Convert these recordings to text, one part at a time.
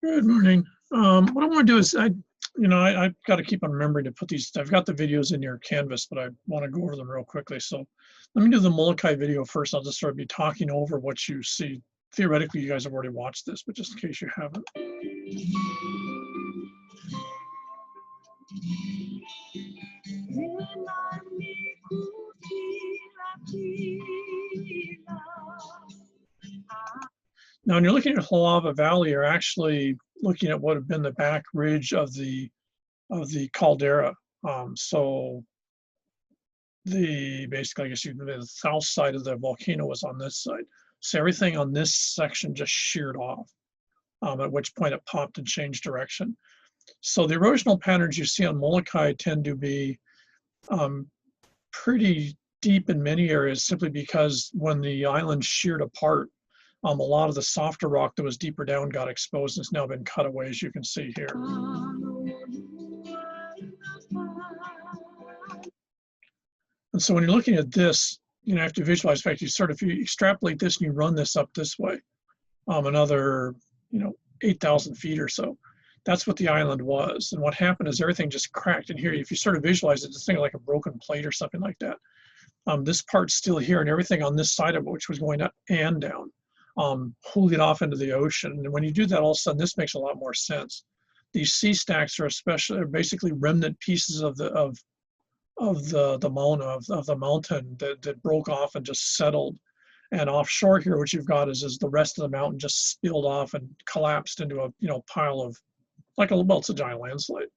Good morning. What I want to do is I've got to keep on remembering to put these. I've got the videos in your Canvas, but I want to go over them real quickly. So let me do the Molokai video first. I'll just sort of be talking over what you see. Theoretically, you guys have already watched this, but just in case you haven't. Now, when you're looking at Halava Valley, you're actually looking at what have been the back ridge of the caldera. So basically, I guess the south side of the volcano was on this side. So everything on this section just sheared off, at which point it popped and changed direction. So the erosional patterns you see on Molokai tend to be pretty deep in many areas, simply because when the island sheared apart, a lot of the softer rock that was deeper down got exposed and has now been cut away, as you can see here. And so when you're looking at this, you have to visualize, in fact, if you extrapolate this and you run this up this way, another, 8,000 feet or so, that's what the island was. And what happened is everything just cracked. And here, if you sort of visualize it, just think like a broken plate or something like that. This part's still here, and everything on this side of it, which was going up and down, pulled it off into the ocean. And when you do that, all of a sudden, this makes a lot more sense. These sea stacks are basically remnant pieces of the mauna, of the mountain that broke off and just settled. And offshore here, what you've got is the rest of the mountain just spilled off and collapsed into a pile of, it's a giant landslide.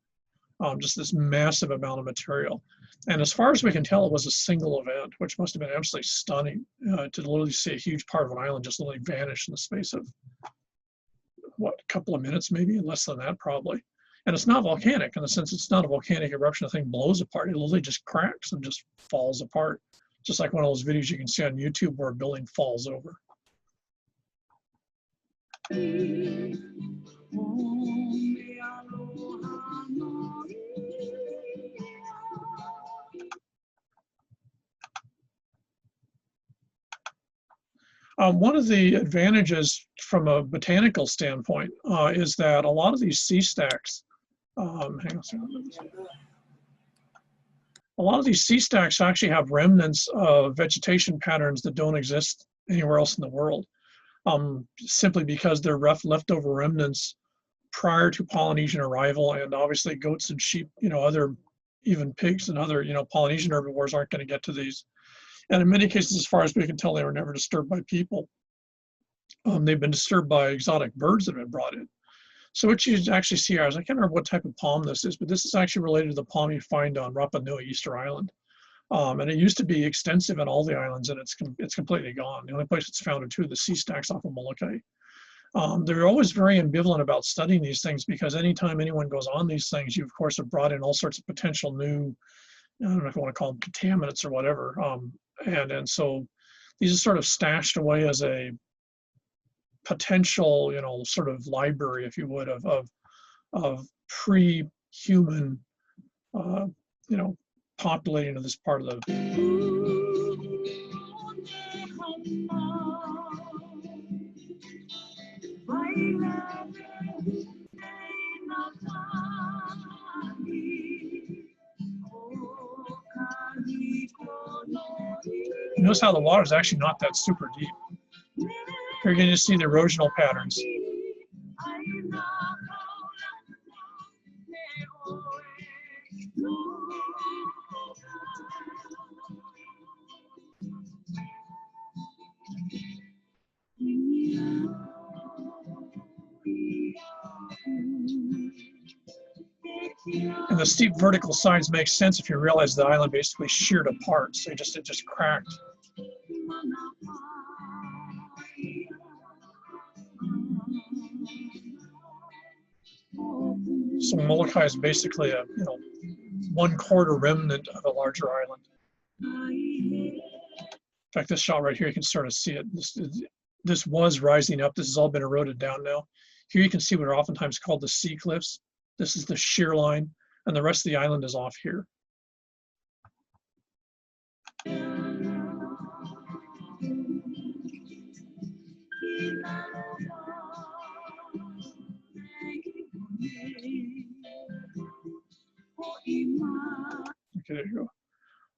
Just this massive amount of material. And as far as we can tell, it was a single event, which must have been absolutely stunning, to literally see a huge part of an island just literally vanish in the space of, a couple of minutes, maybe, less than that probably. And it's not volcanic in the sense it's not a volcanic eruption. The thing blows apart. It literally just cracks and just falls apart. Just like one of those videos you can see on YouTube where a building falls over. One of the advantages from a botanical standpoint is that a lot of these sea stacks, hang on. A lot of these sea stacks actually have remnants of vegetation patterns that don't exist anywhere else in the world, simply because they're leftover remnants prior to Polynesian arrival, and obviously goats and sheep, other, even pigs and other, Polynesian herbivores aren't going to get to these. And in many cases, as far as we can tell, they were never disturbed by people. They've been disturbed by exotic birds that have been brought in. So what you actually see here is, I can't remember what type of palm this is, but this is actually related to the palm you find on Rapa Nui, Easter Island. And it used to be extensive in all the islands, and it's completely gone. The only place it's found are two of the sea stacks off of Molokai. They're always very ambivalent about studying these things, because anytime anyone goes on these things, you of course have brought in all sorts of potential new, I don't know if you want to call them contaminants or whatever. And so these are sort of stashed away as a potential, sort of library, if you would, of pre-human, populating of this part of the. Notice how the water is actually not that super deep. Here you can just see the erosional patterns. And the steep vertical sides make sense if you realize the island basically sheared apart, so it just cracked. So Molokai is basically a 1/4 remnant of a larger island. In fact, this shot right here, you can sort of see it. This was rising up. This has all been eroded down now. Here you can see what are oftentimes called the sea cliffs. This is the shear line, and the rest of the island is off here.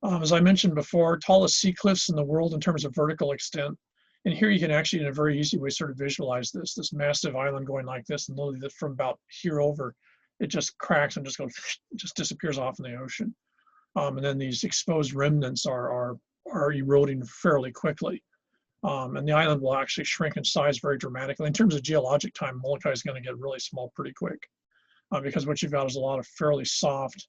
As I mentioned before, tallest sea cliffs in the world in terms of vertical extent. And here you can actually, in a very easy way, sort of visualize this massive island going like this, and literally from about here over, it just cracks and just goes, just disappears off in the ocean. And then these exposed remnants are eroding fairly quickly. And the island will actually shrink in size very dramatically. In terms of geologic time, Molokai is going to get really small pretty quick, because what you've got is a lot of fairly soft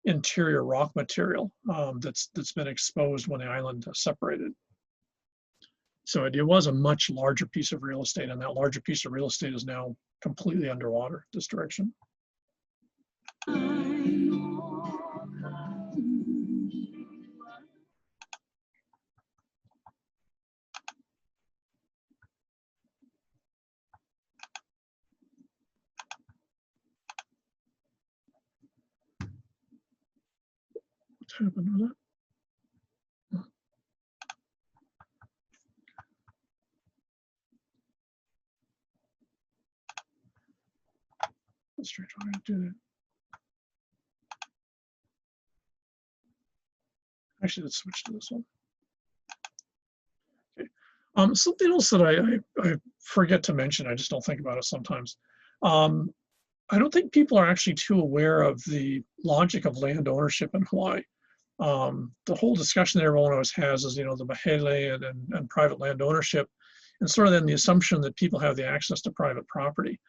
interior rock material that's been exposed when the island separated. So it was a much larger piece of real estate, and that larger piece of real estate is now completely underwater this direction. What's happened with that? Let's try to do that. Actually, let's switch to this one. Okay. Something else that I forget to mention, I just don't think about it sometimes. I don't think people are actually too aware of the logic of land ownership in Hawaii. The whole discussion that everyone always has is, the mahele and private land ownership, and sort of then the assumption that people have the access to private property.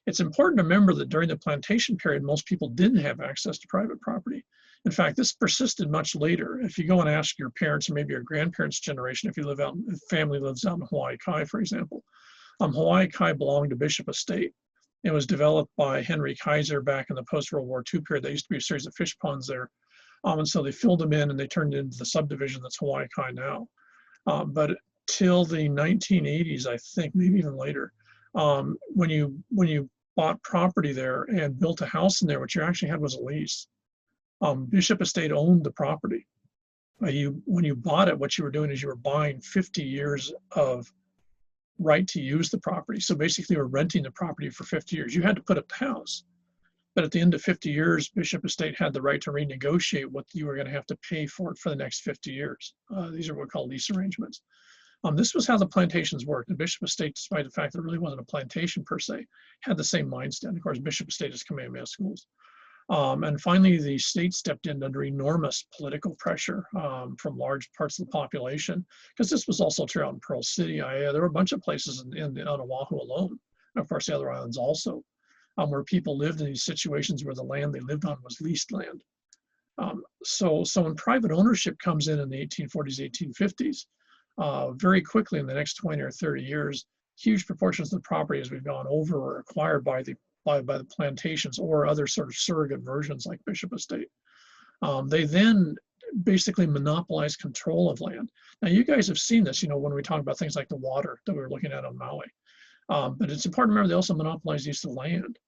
It's important to remember that during the plantation period, most people didn't have access to private property. In fact, this persisted much later. If you go and ask your parents or maybe your grandparents' generation, if family lives out in Hawai'i, for example, Hawai'i belonged to Bishop Estate. It was developed by Henry Kaiser back in the post-World War II period. There used to be a series of fish ponds there. And so they filled them in and they turned it into the subdivision that's Hawai'i now. But till the 1980s, I think, maybe even later, when you bought property there and built a house in there, what you actually had was a lease. Bishop Estate owned the property. When you bought it, what you were doing is you were buying 50 years of right to use the property. So basically, you were renting the property for 50 years. You had to put up the house. But at the end of 50 years, Bishop Estate had the right to renegotiate what you were going to have to pay for it for the next 50 years. These are what we call lease arrangements. This was how the plantations worked. The Bishop Estate, despite the fact that it really wasn't a plantation per se, had the same mindset. Of course, Bishop Estate is Kamehameha schools. And finally, the state stepped in under enormous political pressure from large parts of the population, because this was also true out in Pearl City. There were a bunch of places on Oahu alone, and of course the other islands also, where people lived in these situations where the land they lived on was leased land. So when private ownership comes in the 1840s, 1850s, very quickly in the next 20 or 30 years, huge proportions of the property as we've gone over were acquired by the plantations or other sort of surrogate versions like Bishop Estate. They then basically monopolize control of land. Now you guys have seen this, when we talk about things like the water that we were looking at on Maui. But it's important to remember they also monopolize use of land.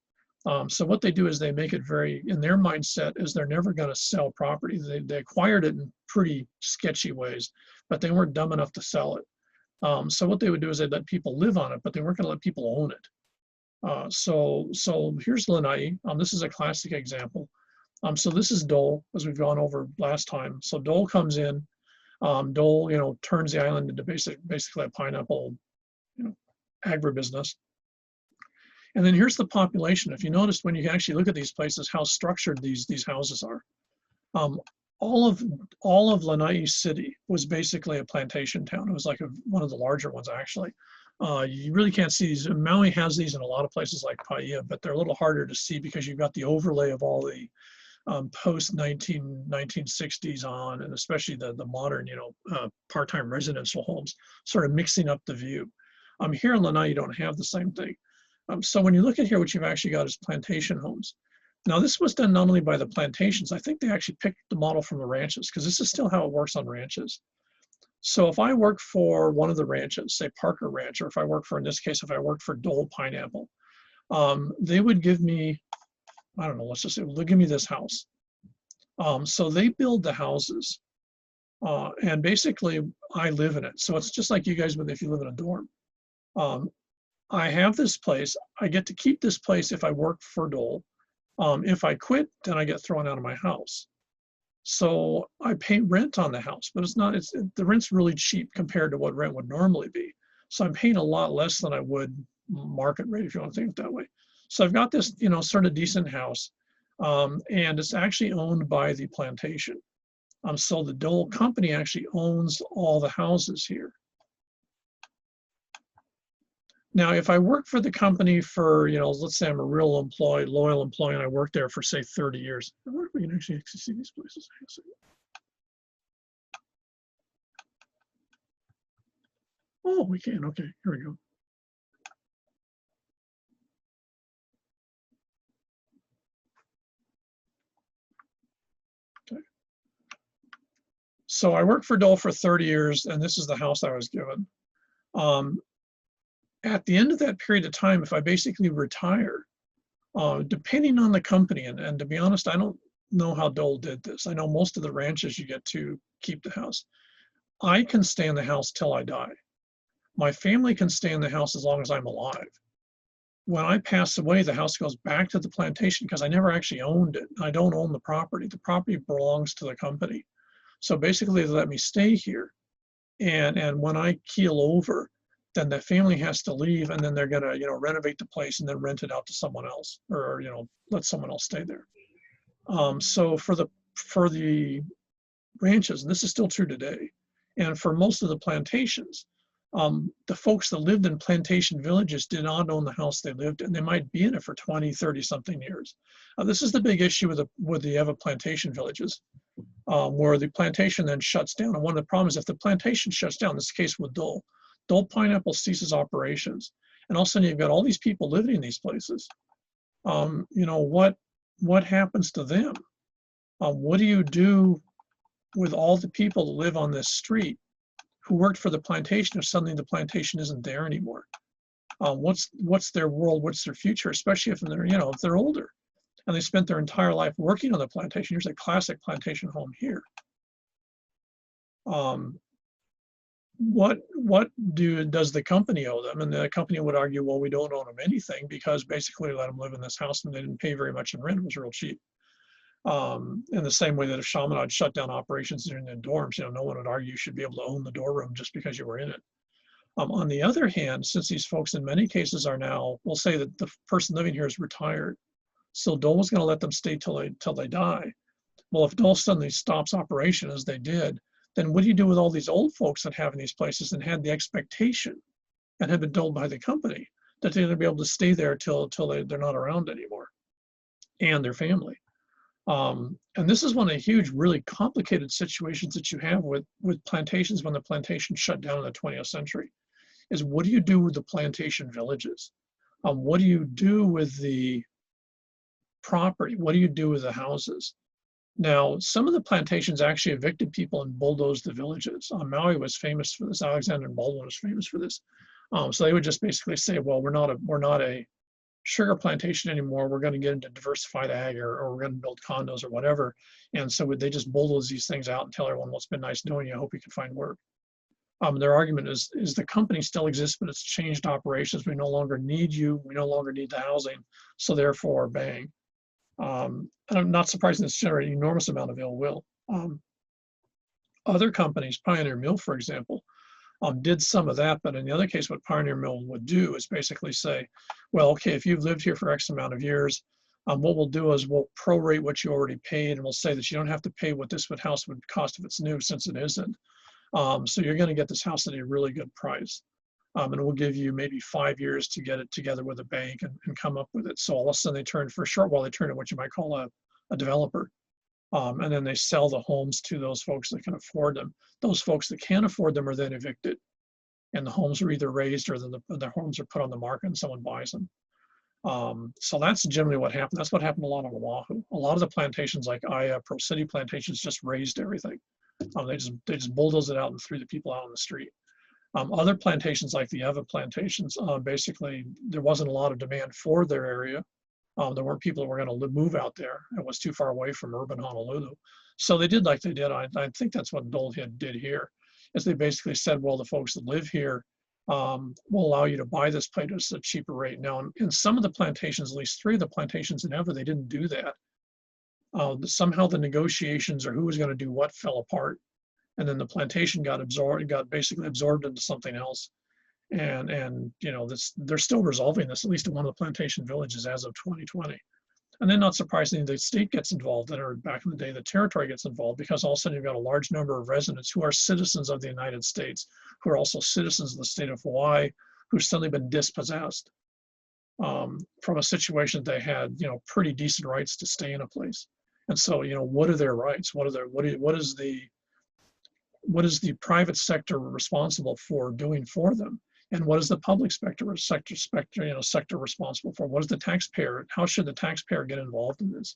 So what they do is they make it very, in their mindset, is they're never going to sell property. They acquired it in pretty sketchy ways, but they weren't dumb enough to sell it. So what they would do is they'd let people live on it, but they weren't going to let people own it. So here's Lanai. This is a classic example. So this is Dole, as we've gone over last time. So Dole comes in. Dole, turns the island into basically a pineapple, agribusiness. And then here's the population. If you notice, when you actually look at these places, how structured these houses are. All of Lanai City was basically a plantation town. It was like one of the larger ones, actually. You really can't see these. Maui has these in a lot of places like Paia, but they're a little harder to see because you've got the overlay of all the post-1960s on, and especially the modern, part-time residential homes, sort of mixing up the view. Here in Lanai, you don't have the same thing. So when you look at here, what you've actually got is plantation homes. Now, this was done not only by the plantations, I think they actually picked the model from the ranches, because this is still how it works on ranches. So if I work for one of the ranches, say Parker Ranch, or if I work for Dole Pineapple, they would give me, I don't know, let's just say, they'll give me this house. So they build the houses, and basically I live in it. So it's just like you guys would if you live in a dorm. I have this place. I get to keep this place if I work for Dole. If I quit, then I get thrown out of my house. So I pay rent on the house, but the rent's really cheap compared to what rent would normally be. So I'm paying a lot less than I would market rate, if you want to think of it that way. So I've got this, sort of decent house, and it's actually owned by the plantation. So the Dole company actually owns all the houses here. Now, if I work for the company for, let's say I'm a real employee, loyal employee, and I work there for, say, 30 years, I wonder if we can actually see these places. Oh, we can. Okay, here we go. Okay. So I worked for Dole for 30 years, and this is the house I was given. At the end of that period of time, if I basically retire, depending on the company, and to be honest, I don't know how Dole did this. I know most of the ranches you get to keep the house. I can stay in the house till I die. My family can stay in the house as long as I'm alive. When I pass away, the house goes back to the plantation because I never actually owned it. I don't own the property. The property belongs to the company. So basically, they let me stay here. And when I keel over, then the family has to leave, and then they're gonna, renovate the place and then rent it out to someone else, or let someone else stay there. So for the ranches, and this is still true today, and for most of the plantations, the folks that lived in plantation villages did not own the house they lived in. They might be in it for 20, 30 something years. This is the big issue with the Eva plantation villages, where the plantation then shuts down. And one of the problems, if the plantation shuts down, this is the case with Dole Pineapple ceases operations. And all of a sudden you've got all these people living in these places. What happens to them? What do you do with all the people that live on this street who worked for the plantation if suddenly the plantation isn't there anymore? What's their world? What's their future? Especially if they're older and they spent their entire life working on the plantation. Here's a classic plantation home here. What does the company owe them? And the company would argue, well, we don't owe them anything because basically we let them live in this house and they didn't pay very much in rent. It was real cheap. In the same way that if Chaminade shut down operations in dorms, no one would argue you should be able to own the door room just because you were in it. On the other hand, since these folks in many cases are now, we'll say that the person living here is retired, so Dole was going to let them stay till they die. Well, if Dole suddenly stops operation as they did, then what do you do with all these old folks that have in these places and had the expectation and have been told by the company that they're going to be able to stay there till they're not around anymore, and their family? And this is one of the huge, really complicated situations that you have with plantations when the plantation shut down in the 20th century, is what do you do with the plantation villages? What do you do with the property? What do you do with the houses? Now, some of the plantations actually evicted people and bulldozed the villages. Maui was famous for this. Alexander and Baldwin was famous for this. So they would just basically say, well, we're not a sugar plantation anymore. We're going to get into diversified ag, or we're going to build condos or whatever. And so they just bulldoze these things out and tell everyone, well, it's been nice knowing you. I hope you can find work. Their argument is the company still exists, but it's changed operations. We no longer need you. We no longer need the housing. So therefore, bang. And I'm not surprised it's generating an enormous amount of ill will. Other companies, Pioneer Mill, for example, did some of that, but in the other case, what Pioneer Mill would do is basically say, well, okay, if you've lived here for X amount of years, what we'll do is we'll prorate what you already paid, and we'll say that you don't have to pay what this house would cost if it's new, since it isn't. So you're going to get this house at a really good price. And we'll give you maybe 5 years to get it together with a bank and come up with it. So all of a sudden they turn, for a short while, they turn to what you might call a developer. And then they sell the homes to those folks that can afford them. Those folks that can't afford them are then evicted. And the homes are either raised or the homes are put on the market and someone buys them. So that's generally what happened. That's what happened a lot on Oahu. A lot of the plantations like Pro City plantations just raised everything. They just bulldozed it out and threw the people out on the street. Other plantations like the Eva plantations, basically there wasn't a lot of demand for their area. There weren't people that were going to move out there. It was too far away from urban Honolulu. So they did like they did. I think that's what Dole did here, is they basically said, well, the folks that live here will allow you to buy this place at a cheaper rate. Now, in some of the plantations, at least 3 of the plantations in Eva, they didn't do that. Somehow the negotiations or who was going to do what fell apart, and then the plantation got basically absorbed into something else. And you know, they're still resolving this, at least in one of the plantation villages as of 2020. And then, not surprisingly, the state gets involved, or back in the day, the territory gets involved, because all of a sudden you've got a large number of residents who are citizens of the United States, who are also citizens of the state of Hawaii, who've suddenly been dispossessed from a situation they had, you know, pretty decent rights to stay in a place. And so, you know, what are their rights? What is the private sector responsible for doing for them? And what is the public sector responsible for? What is the taxpayer? How should the taxpayer get involved in this?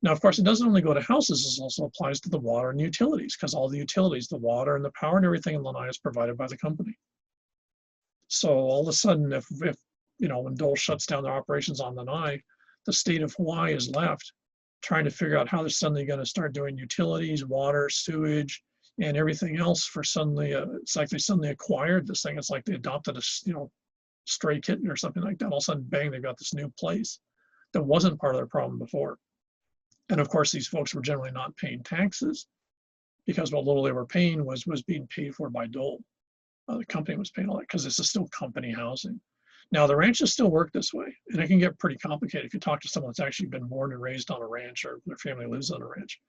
Now, of course, it doesn't only go to houses. This also applies to the water and utilities, because all the utilities, the water and the power and everything in Lanai is provided by the company. So all of a sudden, if you know, when Dole shuts down their operations on Lanai, the state of Hawaii is left trying to figure out how they're suddenly going to start doing utilities, water, sewage, and everything else. For suddenly, it's like they suddenly acquired this thing. It's like they adopted a, you know, stray kitten or something like that. All of a sudden, bang, they've got this new place that wasn't part of their problem before. And of course, these folks were generally not paying taxes, because what little they were paying was being paid for by Dole. The company was paying all that, because this is still company housing. Now, the ranches still work this way, and it can get pretty complicated if you talk to someone that's actually been born and raised on a ranch, or their family lives on a ranch.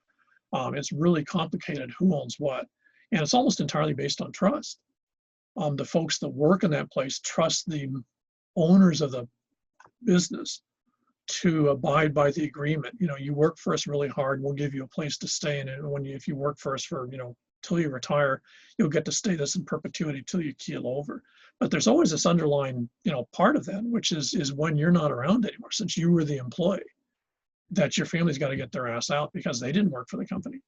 It's really complicated who owns what, and it's almost entirely based on trust. The folks that work in that place trust the owners of the business to abide by the agreement. You know, you work for us really hard, we'll give you a place to stay in, and if you work for us for, you know, till you retire, you'll get to stay this in perpetuity till you keel over. But there's always this underlying, you know, part of that, which is when you're not around anymore, since you were the employee, that your family's got to get their ass out because they didn't work for the company.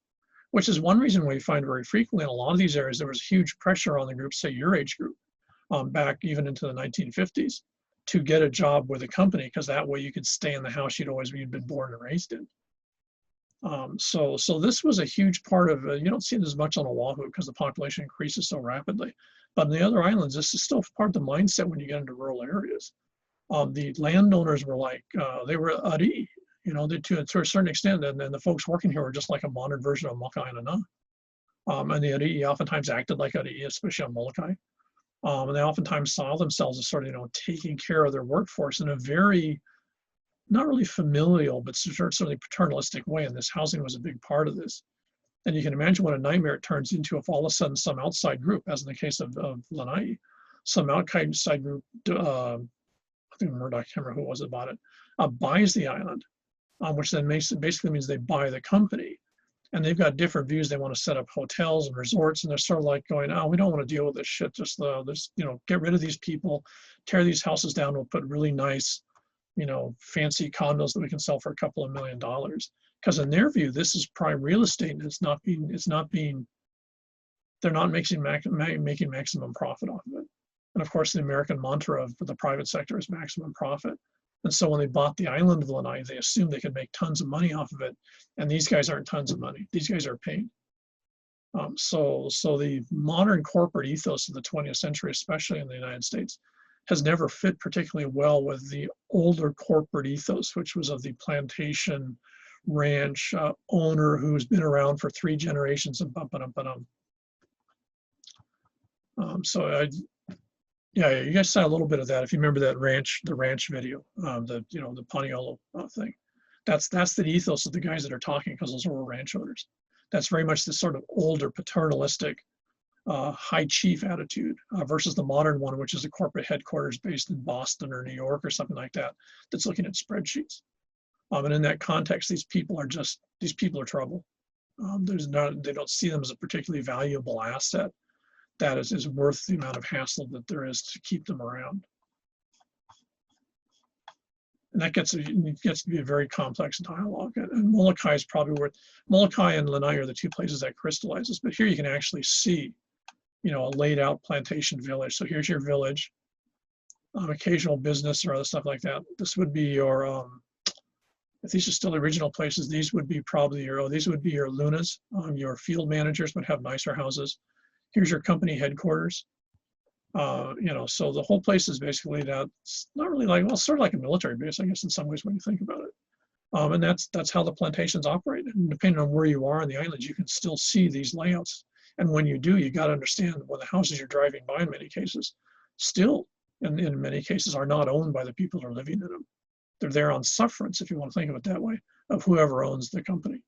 Which is one reason we find very frequently in a lot of these areas, there was huge pressure on the group, say your age group, back even into the 1950s, to get a job with a company, because that way you could stay in the house you'd been born and raised in. So this was a huge part of, you don't see it as much on Oahu because the population increases so rapidly, but in the other islands, this is still part of the mindset when you get into rural areas. The landowners were like, they were Ari, you know, to a certain extent, and then the folks working here were just like a modern version of Moloka'i-Lanai. And the Ari oftentimes acted like Ari, especially on Molokai. And they oftentimes saw themselves as sort of, you know, taking care of their workforce in a very, not really familial, but certainly paternalistic way, and this housing was a big part of this. And you can imagine what a nightmare it turns into if all of a sudden some outside group, as in the case of Lanai, some outside group, I think Murdoch, I can't remember who it was about it, buys the island, which then basically means they buy the company. And they've got different views. They want to set up hotels and resorts, and they're sort of like going, oh, we don't want to deal with this shit. Just you know, get rid of these people, tear these houses down. We'll put really nice, you know, fancy condos that we can sell for a couple of $1 million. Because in their view, this is prime real estate, and they're not making maximum profit off of it. And of course, the American mantra of the private sector is maximum profit. And so when they bought the island of Lanai, they assumed they could make tons of money off of it. And these guys aren't tons of money. These guys are paid. So the modern corporate ethos of the 20th century, especially in the United States, has never fit particularly well with the older corporate ethos, which was of the plantation ranch owner who's been around for 3 generations and Yeah, you guys saw a little bit of that. If you remember that the ranch video, the Paniolo thing. That's the ethos of the guys that are talking, because those were ranch owners. That's very much this sort of older paternalistic high chief attitude versus the modern one, which is a corporate headquarters based in Boston or New York or something like that, that's looking at spreadsheets. And in that context, these people are trouble. They don't see them as a particularly valuable asset that is worth the amount of hassle that there is to keep them around. And that gets to be a very complex dialogue. And Molokai is probably where Molokai and Lanai are the 2 places that crystallizes. But here you can actually see, you know, a laid out plantation village. So here's your village, occasional business or other stuff like that. This would be your, if these are still original places, these would be probably your lunas. Your field managers would have nicer houses. Here's your company headquarters. You know, so the whole place is basically laid out. It's not really like, well, sort of like a military base, I guess, in some ways when you think about it. And that's how the plantations operate. And depending on where you are on the islands, you can still see these layouts. And when you do, you got to understand, well, the houses you're driving by in many cases still, in many cases, are not owned by the people that are living in them. They're there on sufferance, if you want to think of it that way, of whoever owns the company.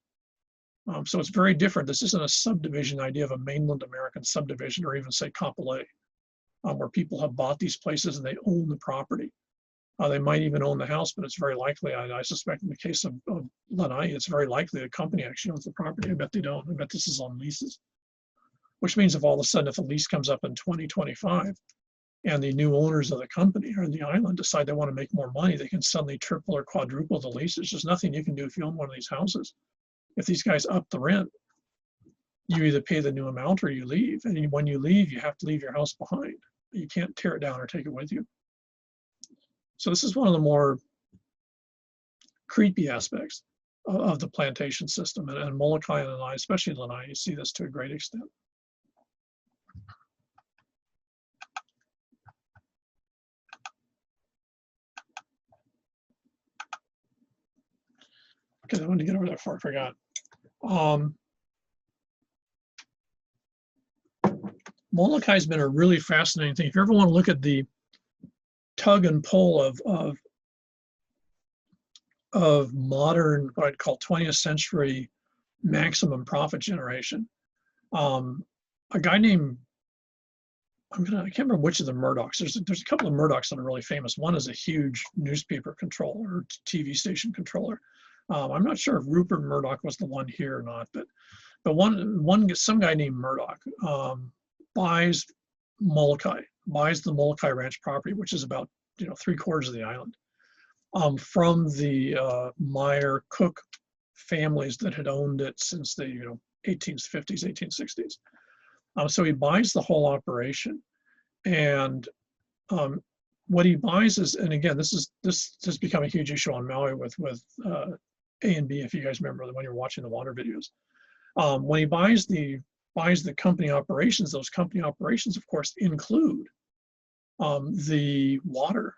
So it's very different. This isn't a subdivision idea of a mainland American subdivision, or even say Kapolei, where people have bought these places and they own the property. They might even own the house, but it's very likely, I suspect in the case of Lanai, it's very likely the company actually owns the property. I bet they don't. I bet this is on leases. Which means if all of a sudden, if a lease comes up in 2025 and the new owners of the company or the island decide they want to make more money, they can suddenly triple or quadruple the leases. There's nothing you can do if you own one of these houses. If these guys up the rent, you either pay the new amount or you leave. And when you leave, you have to leave your house behind. You can't tear it down or take it with you. So this is one of the more creepy aspects of the plantation system. And Molokai and Lanai, especially Lanai, you see this to a great extent. Okay, I wanted to get over that before I forgot. Molokai has been a really fascinating thing. If you ever want to look at the tug and pull of modern, what I'd call 20th century maximum profit generation, a guy named, I can't remember which of the Murdochs. There's a couple of Murdochs that are really famous. One is a huge newspaper controller, or TV station controller. I'm not sure if Rupert Murdoch was the one here or not, but some guy named Murdoch buys the Molokai Ranch property, which is about 3/4 of the island, from the Meyer Cook families that had owned it since the 1850s, 1860s. So he buys the whole operation, and what he buys is, and again, this has become a huge issue on Maui with A and B, if you guys remember when you're watching the water videos. When he buys the company operations, those company operations, of course, include the water,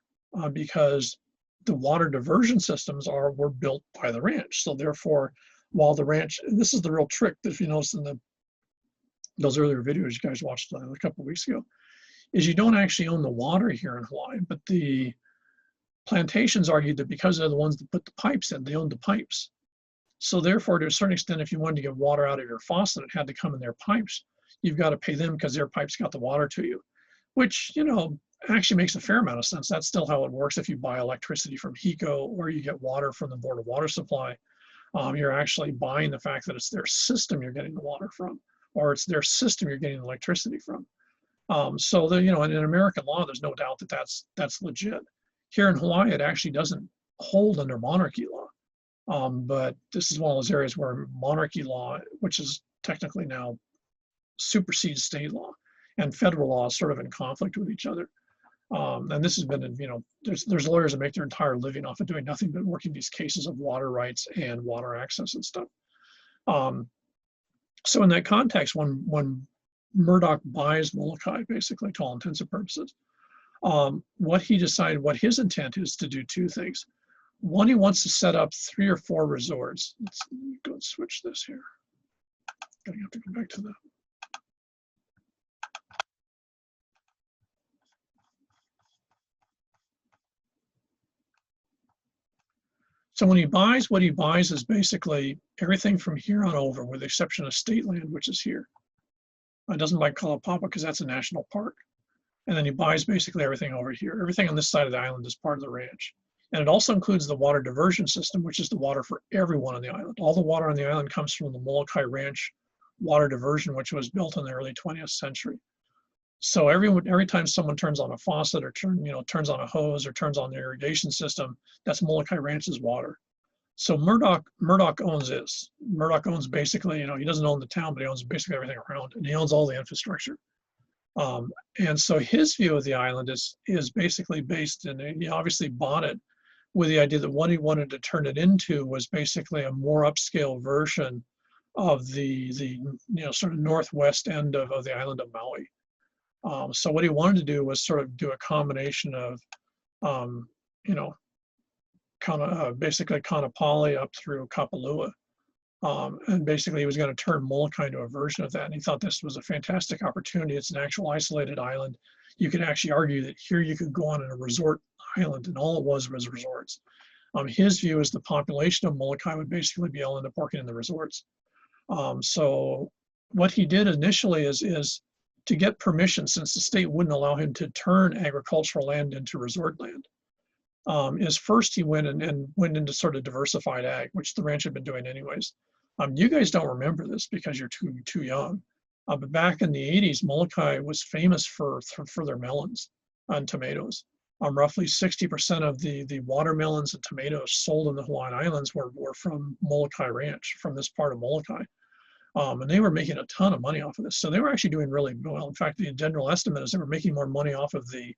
because the water diversion systems were built by the ranch. So therefore, while the ranch, and this is the real trick that if you notice in those earlier videos you guys watched a couple of weeks ago, is you don't actually own the water here in Hawaii, but the plantations argued that because they're the ones that put the pipes in, they owned the pipes. So therefore, to a certain extent, if you wanted to get water out of your faucet, it had to come in their pipes. You've got to pay them because their pipes got the water to you, which, actually makes a fair amount of sense. That's still how it works if you buy electricity from HECO or you get water from the Board of Water Supply. You're actually buying the fact that it's their system you're getting the water from, or it's their system you're getting electricity from. So, in American law, there's no doubt that that's legit. Here in Hawaii, it actually doesn't hold under monarchy law. But this is one of those areas where monarchy law, which is technically now supersedes state law, and federal law is sort of in conflict with each other. And this has been, there's lawyers that make their entire living off of doing nothing but working these cases of water rights and water access and stuff. So in that context, when Murdoch buys Molokai, basically, to all intents and purposes, what his intent is to do two things. One, he wants to set up 3 or 4 resorts. Let's go and switch this here. Gonna have to go back to that. So when he buys, what he buys is basically everything from here on over, with the exception of state land, which is here. He doesn't buy Kalapapa because that's a national park. And then he buys basically everything over here. Everything on this side of the island is part of the ranch. And it also includes the water diversion system, which is the water for everyone on the island. All the water on the island comes from the Molokai Ranch water diversion, which was built in the early 20th century. So every time someone turns on a faucet or turns on a hose or turns on the irrigation system, that's Molokai Ranch's water. So Murdoch owns this. Murdoch owns basically, he doesn't own the town, but he owns basically everything around it, and he owns all the infrastructure. And so his view of the island is basically based, and he obviously bought it with the idea that what he wanted to turn it into was basically a more upscale version of the sort of northwest end of the island of Maui. So what he wanted to do was sort of do a combination of, basically Kaanapali up through Kapalua. And basically he was going to turn Molokai into a version of that. And he thought this was a fantastic opportunity. It's an actual isolated island. You could actually argue that here you could go on a resort island, and all it was resorts. His view is the population of Molokai would basically be able to end up working in the resorts. So what he did initially is to get permission, since the state wouldn't allow him to turn agricultural land into resort land. Is first he went and went into sort of diversified ag, which the ranch had been doing anyways. You guys don't remember this because you're too young. But back in the 80s, Molokai was famous for their melons and tomatoes. Roughly 60% of the watermelons and tomatoes sold in the Hawaiian Islands were from Molokai Ranch, from this part of Molokai. And they were making a ton of money off of this. So they were actually doing really well. In fact, the general estimate is they were making more money off of the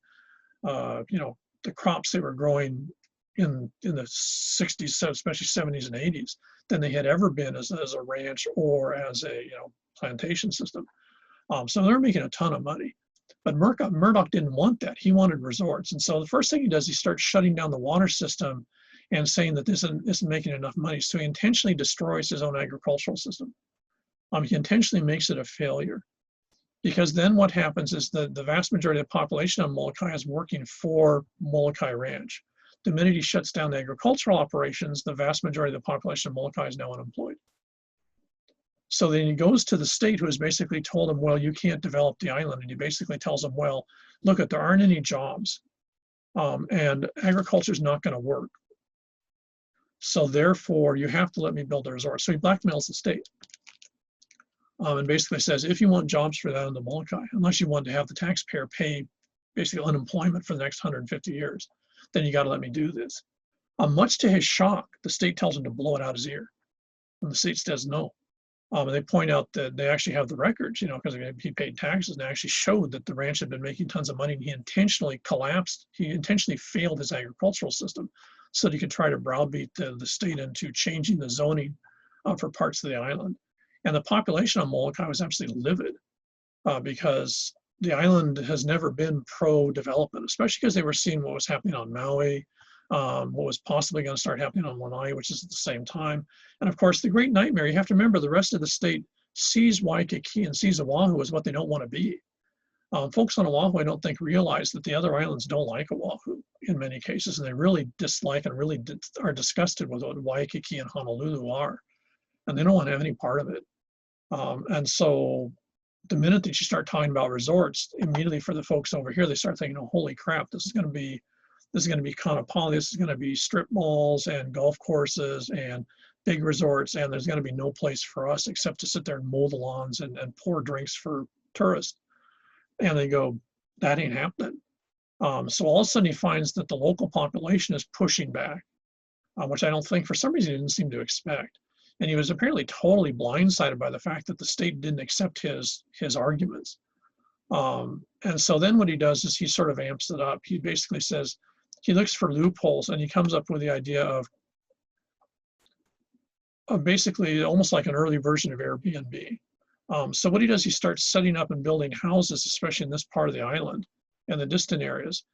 crops they were growing in the 60s, especially 70s and 80s, than they had ever been as a ranch or as a plantation system. So they're making a ton of money. But Murdoch didn't want that. He wanted resorts. And so the first thing he does, he starts shutting down the water system and saying that this isn't making enough money. So he intentionally destroys his own agricultural system. He intentionally makes it a failure. Because then what happens is the vast majority of the population of Molokai is working for Molokai Ranch. The minute he shuts down the agricultural operations, the vast majority of the population of Molokai is now unemployed. So then he goes to the state, who has basically told him, well, you can't develop the island. And he basically tells them, well, look, there aren't any jobs, and agriculture is not going to work. So therefore, you have to let me build a resort. So he blackmails the state. And basically says, if you want jobs for that on the Molokai, unless you want to have the taxpayer pay basically unemployment for the next 150 years, then you got to let me do this. Much to his shock, the state tells him to blow it out his ear. And the state says no. And they point out that they actually have the records, because he paid taxes, and they actually showed that the ranch had been making tons of money, and he intentionally collapsed. He intentionally failed his agricultural system so that he could try to browbeat the state into changing the zoning for parts of the island. And the population of Molokai was absolutely livid because the island has never been pro-development, especially because they were seeing what was happening on Maui, what was possibly going to start happening on Lanai, which is at the same time. And of course, the great nightmare, you have to remember, the rest of the state sees Waikiki and sees Oahu as what they don't want to be. Folks on Oahu, I don't think, realize that the other islands don't like Oahu in many cases, and they really dislike and really are disgusted with what Waikiki and Honolulu are. And they don't want to have any part of it. And so the minute that you start talking about resorts, immediately for the folks over here, they start thinking, oh, holy crap, this is going to be Kaanapali, this is going to be strip malls and golf courses and big resorts, and there's going to be no place for us except to sit there and mow the lawns and pour drinks for tourists. And they go, that ain't happening. So all of a sudden he finds that the local population is pushing back, which I don't think, for some reason, he didn't seem to expect. And he was apparently totally blindsided by the fact that the state didn't accept his arguments. And so then what he does is he sort of amps it up. He basically says, he looks for loopholes, and he comes up with the idea of basically almost like an early version of Airbnb. So what he does, he starts setting up and building houses, especially in this part of the island and the distant areas,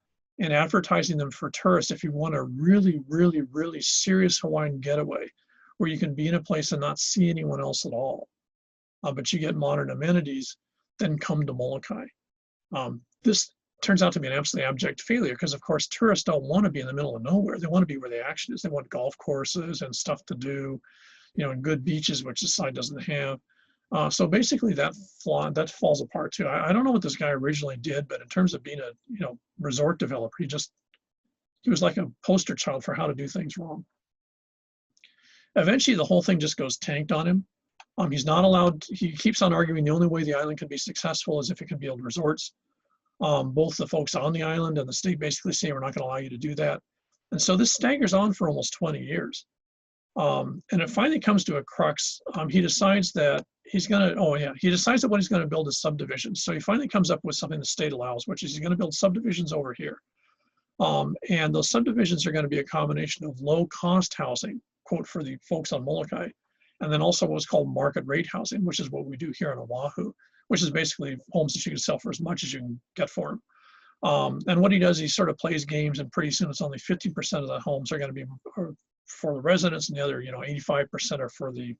and advertising them for tourists if you want a really, really, really serious Hawaiian getaway, where you can be in a place and not see anyone else at all, but you get modern amenities, then come to Molokai. This turns out to be an absolutely abject failure because, of course, tourists don't want to be in the middle of nowhere. They want to be where the action is. They want golf courses and stuff to do, and good beaches, which the side doesn't have. So basically that falls apart too. I don't know what this guy originally did, but in terms of being a resort developer, he was like a poster child for how to do things wrong. Eventually, the whole thing just goes tanked on him. He's not allowed, he keeps on arguing the only way the island can be successful is if it can build resorts. Both the folks on the island and the state basically say, we're not going to allow you to do that. And so this staggers on for almost 20 years. And it finally comes to a crux. He decides that he decides that what he's going to build is subdivisions. So he finally comes up with something the state allows, which is he's going to build subdivisions over here. And those subdivisions are going to be a combination of low-cost housing, quote, for the folks on Molokai, and then also what's called market rate housing, which is what we do here on Oahu, which is basically homes that you can sell for as much as you can get for them. And what he does, he sort of plays games, and pretty soon it's only 50% of the homes are going to be for the residents, and the other, 85% are for the,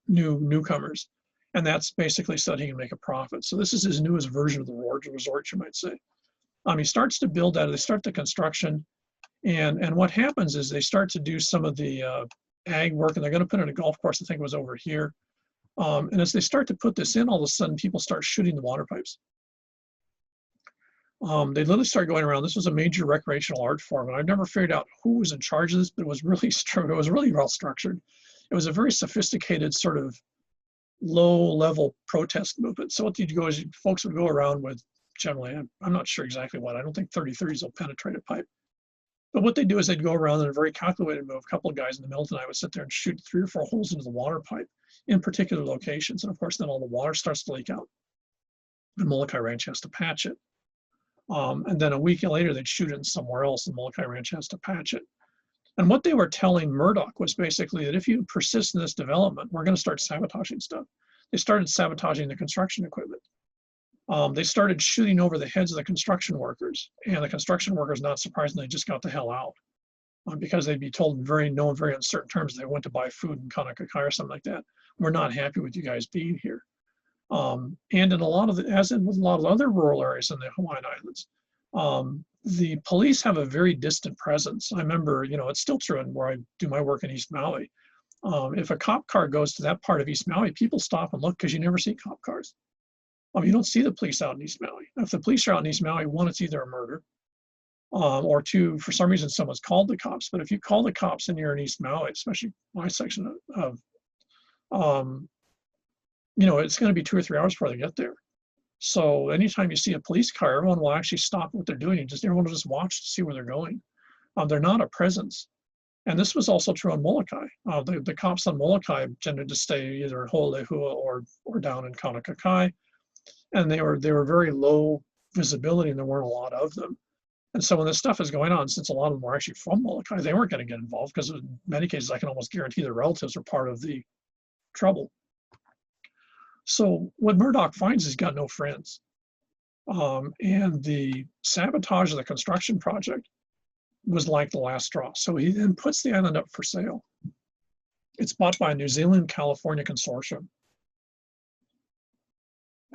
newcomers. And that's basically so that he can make a profit. So this is his newest version of the resort, you might say. He starts to build that. They start the construction, and what happens is they start to do some of the ag work, and they're going to put in a golf course. I think it was over here. And as they start to put this in, all of a sudden people start shooting the water pipes. They literally start going around. This was a major recreational art form, and I've never figured out who was in charge of this, but it was really well structured. It was a very sophisticated sort of low-level protest movement. So what you'd go is folks would go around with, generally, I'm not sure exactly what, I don't think 30-30s will penetrate a pipe. But what they do is they'd go around in a very calculated move. A couple of guys in the middle tonight would sit there and shoot 3 or 4 holes into the water pipe in particular locations. And of course, then all the water starts to leak out. The Molokai Ranch has to patch it. And then a week later, they'd shoot it somewhere else, and Molokai Ranch has to patch it. And what they were telling Murdoch was basically that if you persist in this development, we're going to start sabotaging stuff. They started sabotaging the construction equipment. They started shooting over the heads of the construction workers, and the construction workers, not surprisingly, just got the hell out because they'd be told in very uncertain terms they went to buy food in Kaunakakai or something like that. We're not happy with you guys being here. And in a lot of as in with a lot of other rural areas in the Hawaiian Islands, the police have a very distant presence. I remember, it's still true in where I do my work in East Maui. If a cop car goes to that part of East Maui, people stop and look because you never see cop cars. You don't see the police out in East Maui. If the police are out in East Maui, 1, it's either a murder, or 2, for some reason, someone's called the cops. But if you call the cops and you're in East Maui, especially my section of it's going to be 2 or 3 hours before they get there. So anytime you see a police car, everyone will actually stop what they're doing. Everyone will just watch to see where they're going. They're not a presence. And this was also true on Molokai. The cops on Molokai tended to stay either in Ho'olehua or down in Kaunakakai. And they were very low visibility, and there weren't a lot of them. And so when this stuff is going on, since a lot of them were actually from Molokai, they weren't going to get involved because in many cases, I can almost guarantee their relatives are part of the trouble. So what Murdoch finds is he's got no friends. And the sabotage of the construction project was like the last straw. So he then puts the island up for sale. It's bought by a New Zealand-California consortium.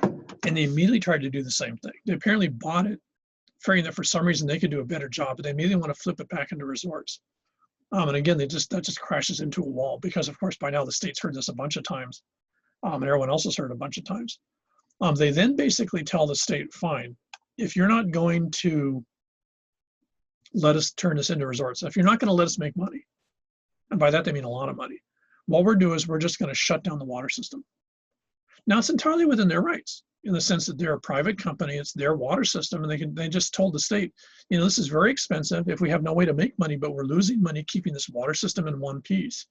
And they immediately tried to do the same thing. They apparently bought it, figuring that for some reason they could do a better job, but they immediately want to flip it back into resorts. And again, that just crashes into a wall because, of course, by now the state's heard this a bunch of times. And everyone else has heard a bunch of times. They then basically tell the state, fine, if you're not going to let us turn this into resorts, if you're not going to let us make money, and by that they mean a lot of money, what we're doing is we're just going to shut down the water system. Now, it's entirely within their rights in the sense that they're a private company, it's their water system, and they just told the state, this is very expensive. If we have no way to make money, but we're losing money keeping this water system in one piece,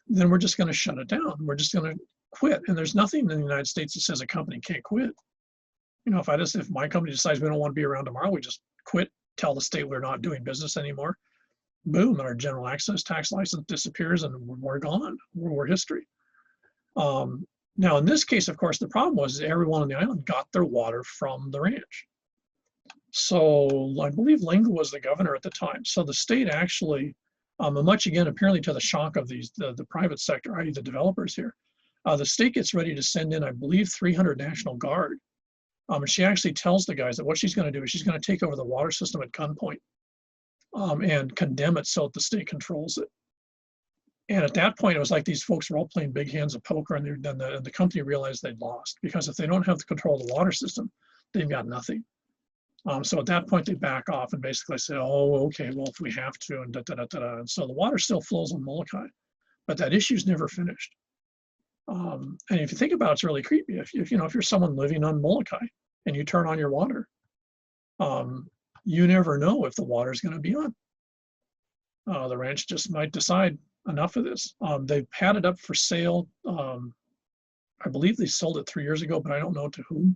then we're just going to shut it down. We're just going to quit. And there's nothing in the United States that says a company can't quit. If my company decides we don't want to be around tomorrow, we just quit, tell the state we're not doing business anymore. Boom, our general access tax license disappears and we're gone. We're history. Now, in this case, of course, the problem was everyone on the island got their water from the ranch. So I believe Linga was the governor at the time. So the state actually, much again, apparently to the shock of the private sector, i.e. the developers here, the state gets ready to send in, I believe, 300 National Guard. And she actually tells the guys that what she's going to do is she's going to take over the water system at gunpoint and condemn it so that the state controls it. And at that point, it was like these folks were all playing big hands of poker, and then the company realized they'd lost, because if they don't have the control of the water system, they've got nothing. So at that point, they back off and basically say, oh, okay, well, if we have to, and da-da-da-da-da. And so the water still flows on Molokai, but that issue's never finished. And if you think about it, it's really creepy. If you're someone living on Molokai and you turn on your water, you never know if the water is going to be on. The ranch just might decide enough of this. They've had it up for sale. I believe they sold it 3 years ago, but I don't know to whom.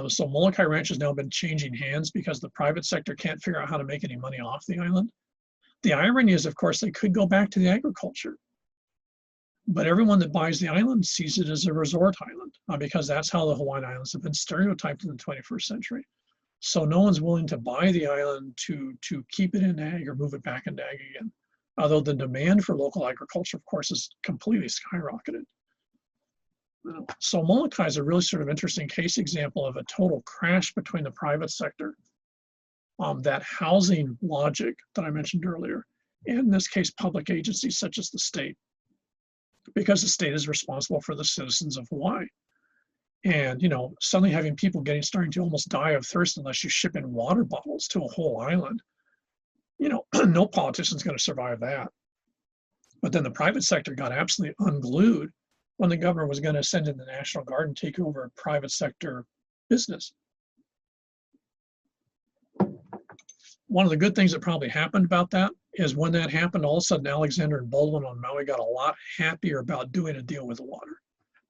So Molokai Ranch has now been changing hands because the private sector can't figure out how to make any money off the island. The irony is, of course, they could go back to the agriculture. But everyone that buys the island sees it as a resort island because that's how the Hawaiian Islands have been stereotyped in the 21st century. So no one's willing to buy the island to keep it in ag or move it back into ag again. Although the demand for local agriculture, of course, is completely skyrocketed. So Molokai is a really sort of interesting case example of a total crash between the private sector, that housing logic that I mentioned earlier, and in this case, public agencies such as the state, because the state is responsible for the citizens of Hawaii. And, suddenly having people starting to almost die of thirst unless you ship in water bottles to a whole island, no politician's going to survive that. But then the private sector got absolutely unglued when the governor was going to send in the National Guard and take over private sector business. One of the good things that probably happened about that is when that happened, all of a sudden Alexander and Baldwin on Maui got a lot happier about doing a deal with the water.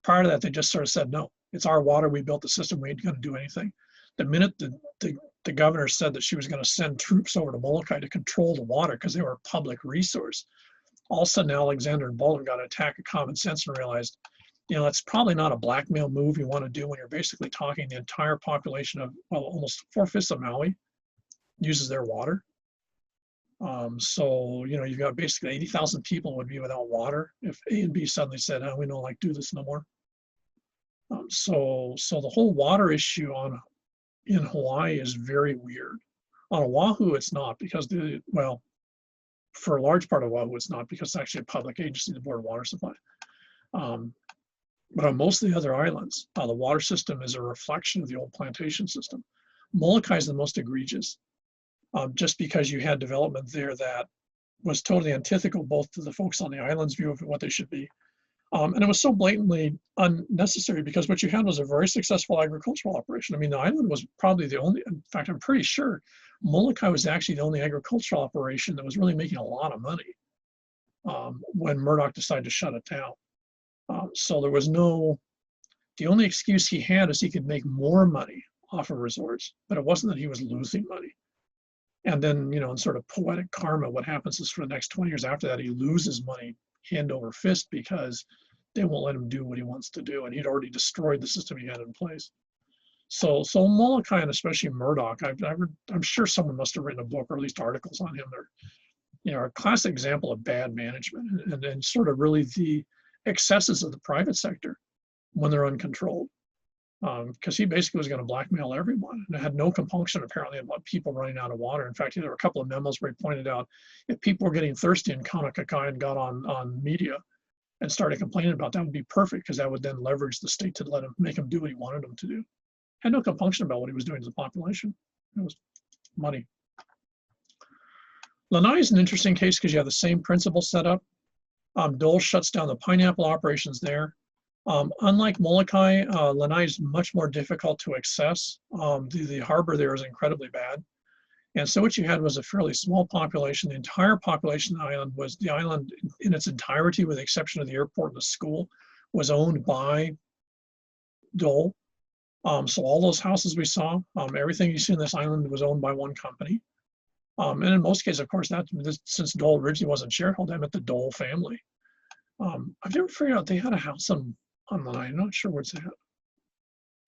Prior to that, they just sort of said, no, it's our water. We built the system. We ain't going to do anything. The minute the governor said that she was going to send troops over to Molokai to control the water because they were a public resource, all of a sudden Alexander and Baldwin got an attack of common sense and realized, that's probably not a blackmail move you want to do when you're basically talking the entire population of, well, almost 4/5 of Maui uses their water. So, you've got basically 80,000 people would be without water if A and B suddenly said, oh, we don't do this no more. So the whole water issue in Hawaii is very weird. On Oahu, it's not because for a large part of Oahu, it's not because it's actually a public agency, the Board of Water Supply. But on most of the other islands, the water system is a reflection of the old plantation system. Molokai is the most egregious, just because you had development there that was totally antithetical both to the folks on the island's view of what they should be. And it was so blatantly unnecessary because what you had was a very successful agricultural operation. I mean, the island was probably the only, in fact, I'm pretty sure Molokai was actually the only agricultural operation that was really making a lot of money when Murdoch decided to shut it down. So there was the only excuse he had is he could make more money off of resorts, but it wasn't that he was losing money. And then, in sort of poetic karma, what happens is for the next 20 years after that, he loses money hand over fist because they won't let him do what he wants to do. And he'd already destroyed the system he had in place. So Molokai, and especially Murdoch, I'm sure someone must have written a book or at least articles on him. They're, a classic example of bad management and sort of really the excesses of the private sector when they're uncontrolled. Because he basically was going to blackmail everyone and had no compunction apparently about people running out of water. In fact, there were a couple of memos where he pointed out if people were getting thirsty in Kaunakakai and got on media and started complaining about that would be perfect because that would then leverage the state to make him do what he wanted him to do. Had no compunction about what he was doing to the population. It was money. Lanai is an interesting case because you have the same principle set up. Dole shuts down the pineapple operations there. Unlike Molokai, Lanai is much more difficult to access. The harbor there is incredibly bad. And so what you had was a fairly small population. The entire population of the island in its entirety, with the exception of the airport and the school, was owned by Dole. So all those houses we saw, everything you see in this island was owned by one company. And in most cases, of course, since Dole originally wasn't shareholder, I meant the Dole family. I've never figured out they had a house on Lanai. I'm not sure where it's at.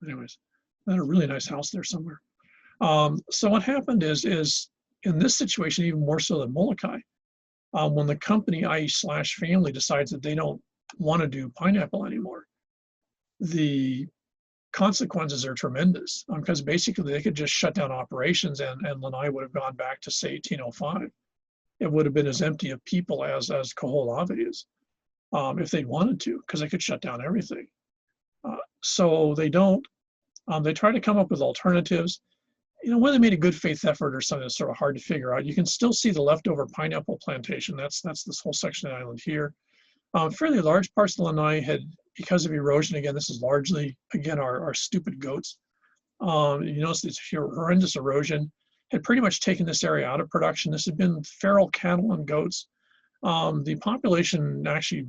Anyways, they had a really nice house there somewhere. So what happened is in this situation, even more so than Molokai, when the company, i.e. /family, decides that they don't want to do pineapple anymore, the consequences are tremendous because basically they could just shut down operations and Lanai would have gone back to, say, 1805. It would have been as empty of people as Kaho'olawe is if they wanted to, because they could shut down everything. So they don't. They try to come up with alternatives. Whether they made a good faith effort or something that's sort of hard to figure out. You can still see the leftover pineapple plantation. That's this whole section of the island here. Fairly large parts of Lanai had, because of erosion, again, this is largely, again, our stupid goats. You notice this horrendous erosion had pretty much taken this area out of production. This had been feral cattle and goats. The population actually,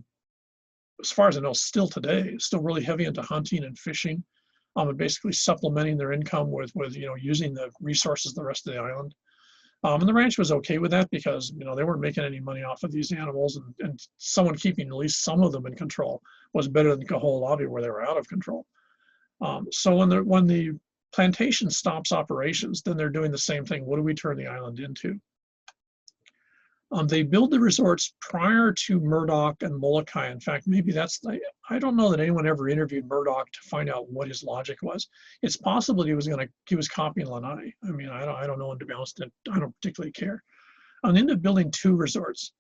as far as I know, still today, is still really heavy into hunting and fishing, and basically supplementing their income with using the resources of the rest of the island. And the ranch was okay with that because they weren't making any money off of these animals, and someone keeping at least some of them in control was better than Kaho'olawe, where they were out of control. So when the plantation stops operations, then they're doing the same thing. What do we turn the island into? They build the resorts prior to Murdoch and Molokai. In fact, maybe that's, I don't know that anyone ever interviewed Murdoch to find out what his logic was. It's possible he was copying Lanai. I mean, I don't know, and to be honest, I don't particularly care. They ended up building 2 resorts,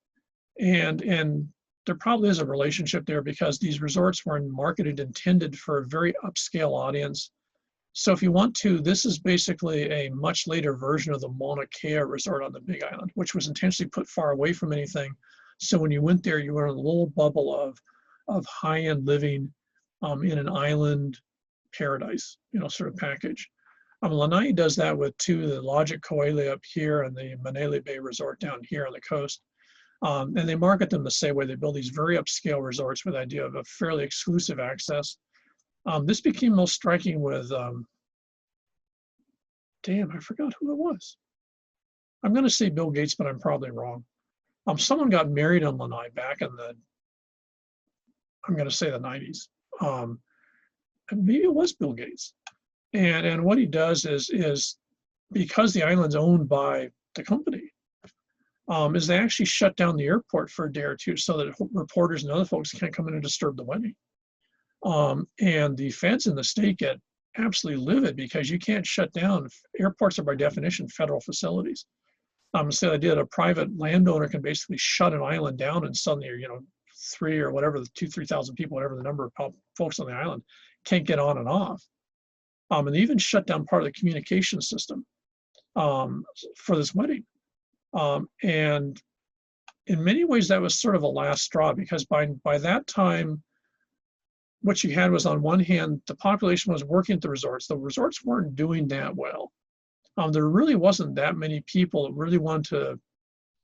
and there probably is a relationship there because these resorts were marketed, intended for a very upscale audience. So if you want to, this is basically a much later version of the Mauna Kea resort on the Big Island, which was intentionally put far away from anything. So when you went there, you were in a little bubble of high-end living in an island paradise, sort of package. Lanai does that with 2, the Logic Ko'ele up here and the Manele Bay Resort down here on the coast. And they market them the same way. They build these very upscale resorts with the idea of a fairly exclusive access. This became most striking with, damn, I forgot who it was. I'm going to say Bill Gates, but I'm probably wrong. Someone got married on Lanai back in the, I'm going to say the 90s. Maybe it was Bill Gates. And what he does is because the island's owned by the company, is they actually shut down the airport for a day or 2 so that reporters and other folks can't come in and disturb the wedding. And the feds in the state get absolutely livid because you can't shut down. Airports are by definition federal facilities. So the idea that a private landowner can basically shut an island down and suddenly, 3 or whatever, 3,000 people, whatever the number of folks on the island, can't get on and off. And they even shut down part of the communication system for this wedding. And in many ways, that was sort of a last straw because by that time, what you had was, on one hand, the population was working at the resorts. The resorts weren't doing that well. There really wasn't that many people that really wanted to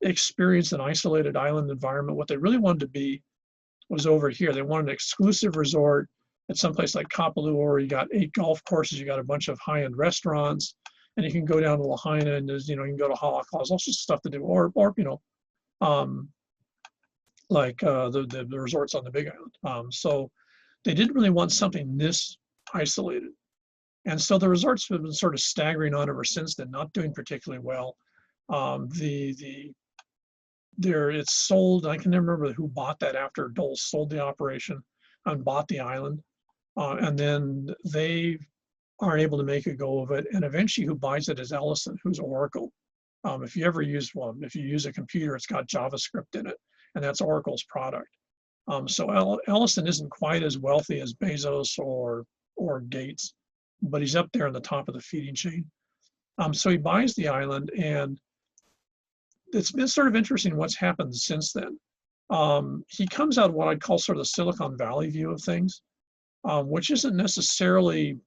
experience an isolated island environment. What they really wanted to be was over here. They wanted an exclusive resort at some place like Kapalua, where you got 8 golf courses, you got a bunch of high-end restaurants, and you can go down to Lahaina and you can go to Halakala. There's all sorts of stuff to do, or like the resorts on the Big Island. So they didn't really want something this isolated. And so the resorts have been sort of staggering on ever since then, not doing particularly well. It's sold, I can never remember who bought that after Dole sold the operation and bought the island. And then they aren't able to make a go of it. And eventually who buys it is Ellison, who's Oracle. If you use a computer, it's got JavaScript in it, and that's Oracle's product. So Ellison isn't quite as wealthy as Bezos or Gates, but he's up there on the top of the feeding chain. So he buys the island, and it's been sort of interesting what's happened since then. He comes out of what I'd call sort of the Silicon Valley view of things, which isn't necessarily